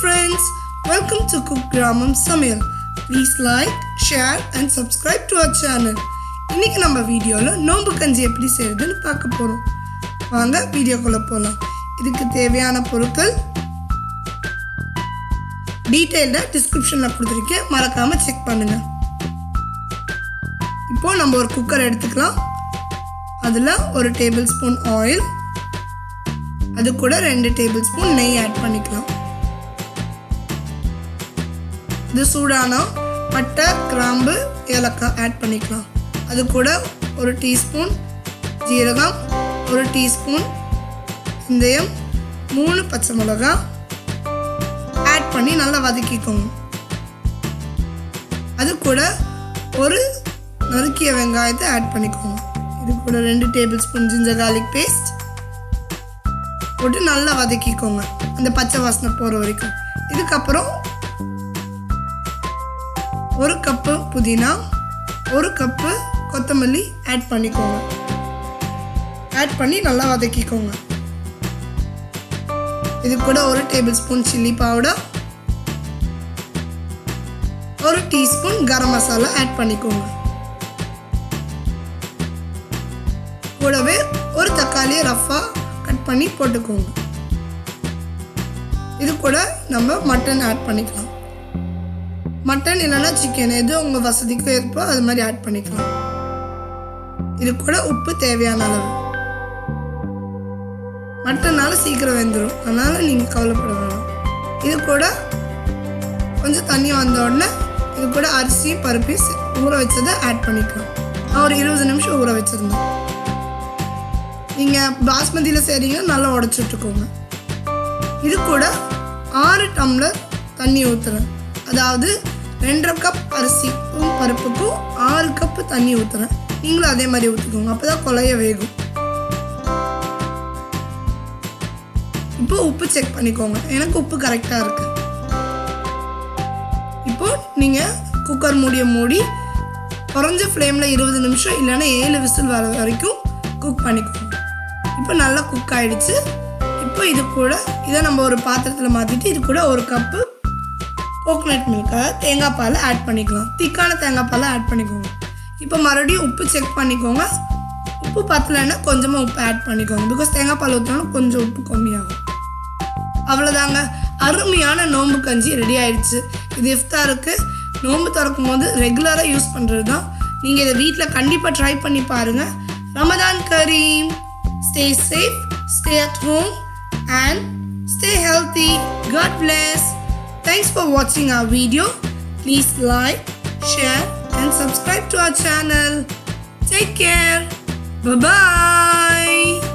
friends, welcome to Cook Gramam Samil. Please like, share and subscribe to our channel. இன்னைக்கு நம்ம வீடியோல நோம்பு கஞ்சி எப்படி செய்யறதுன்னு பார்க்க போறோம். வாங்க வீடியோக்குள்ள போலாம். இதுக்கு தேவையான பொருட்கள் டீடைல்டா டிஸ்கிரிப்ஷன்ல கொடுத்திருக்கேன். மறக்காம செக் பண்ணுங்க. இப்போ நம்ம ஒரு குக்கர் எடுத்துக்கலாம். அதுல ஒரு டேபிள் ஸ்பூன் ஆயில், அது கூட 2 டேபிள் ஸ்பூன் நெய் ஆட் பண்ணிக்கலாம். இது சூடான பட்டை, கிராம்பு, ஏலக்காய் ஆட் பண்ணிக்கலாம். அது கூட 1 டீஸ்பூன் ஜீரகம், 1 டீஸ்பூன் வெந்தயம், 3 பச்சை மிளகாய் ஆட் பண்ணி நல்லா வதக்கிக்கோங்க. அது கூட ஒரு நறுக்கிய வெங்காயத்தை ஆட் பண்ணிக்கோங்க. இது கூட 2 table spoon ginger garlic paste போட்டு நல்லா வதக்கிக்கோங்க, அந்த பச்சை வாசனை போகிற வரைக்கும். இதுக்கப்புறம் 1 கப்பு புதினா, 1 கப்பு கொத்தமல்லி ஆட் பண்ணிக்கோங்க. ஆட் பண்ணி நல்லா வதக்கிக்கோங்க. இது கூட 1 tablespoon chilli powder, 1 teaspoon garam masala add பண்ணிக்கோங்க. கூடவே 1 தக்காளியை ரஃபாக கட் பண்ணி போட்டுக்கோங்க. இது கூட நம்ம மட்டன் ஆட் பண்ணிக்கலாம். மட்டன் இல்லைன்னா சிக்கன், எது உங்கள் வசதிக்கு இருப்போ அது மாதிரி ஆட் பண்ணிக்கலாம். இது கூட உப்பு தேவையான அளவு. மட்டனால் சீக்கிரம் வெந்துடும், அதனால் நீங்கள் கவலைப்பட வேணாம். இது கூட கொஞ்சம் தண்ணி வந்த உடனே இது கூட அரிசி பருப்பி ஊற வச்சதை ஆட் பண்ணிக்கலாம். நான் ஒரு 20 நிமிஷம் ஊற வச்சுருந்தேன். நீங்கள் பாஸ்மதியில் செய்கிறீங்கன்னா நல்லா உடச்சி விட்டுக்கோங்க. இது கூட 6 டம்ளர் தண்ணி ஊற்றுறேன். அதாவது 2.5 கப் அரிசிக்கும் பருப்புக்கும் 6 கப்பு தண்ணி ஊற்றுறேன். நீங்களும் அதே மாதிரி ஊற்றிக்கோங்க, அப்போ தான் குழைய வேகும். இப்போ உப்பு செக் பண்ணிக்கோங்க. எனக்கு உப்பு கரெக்டாக இருக்கு. இப்போ நீங்கள் குக்கர் மூடி குறைஞ்ச ஃப்ளேமில் 20 நிமிஷம் இல்லைன்னா 7 விசில் வர வரைக்கும் குக் பண்ணிக்கோங்க. இப்போ நல்லா குக் ஆகிடுச்சு. இப்போ இது கூட இதை நம்ம ஒரு பாத்திரத்தில் மாற்றிட்டு இது கூட 1 கப்பு கோகோனட் மில்காக தேங்காய் பால் ஆட் பண்ணிக்கலாம். திக்கான தேங்காய் பால் ஆட் பண்ணிக்கோங்க. இப்போ மறுபடியும் உப்பு செக் பண்ணிக்கோங்க. உப்பு பத்தலைன்னா கொஞ்சமாக உப்பு ஆட் பண்ணிக்கோங்க. பிகாஸ் தேங்காய் பால் ஊற்றினாலும் கொஞ்சம் உப்பு கம்மியாகும். அவ்வளோதாங்க, அருமையான நோம்பு கஞ்சி ரெடி ஆயிடுச்சு. இது இஃப்தாருக்கு நோம்பு திறக்கும் போது ரெகுலராக யூஸ் பண்ணுறது தான். நீங்கள் இதை வீட்டில் கண்டிப்பாக ட்ரை பண்ணி பாருங்கள். Ramadan Kareem. Stay safe, stay at home and stay healthy. God bless. Thanks for watching our video. Please like, share and subscribe to our channel. Take care. Bye-bye.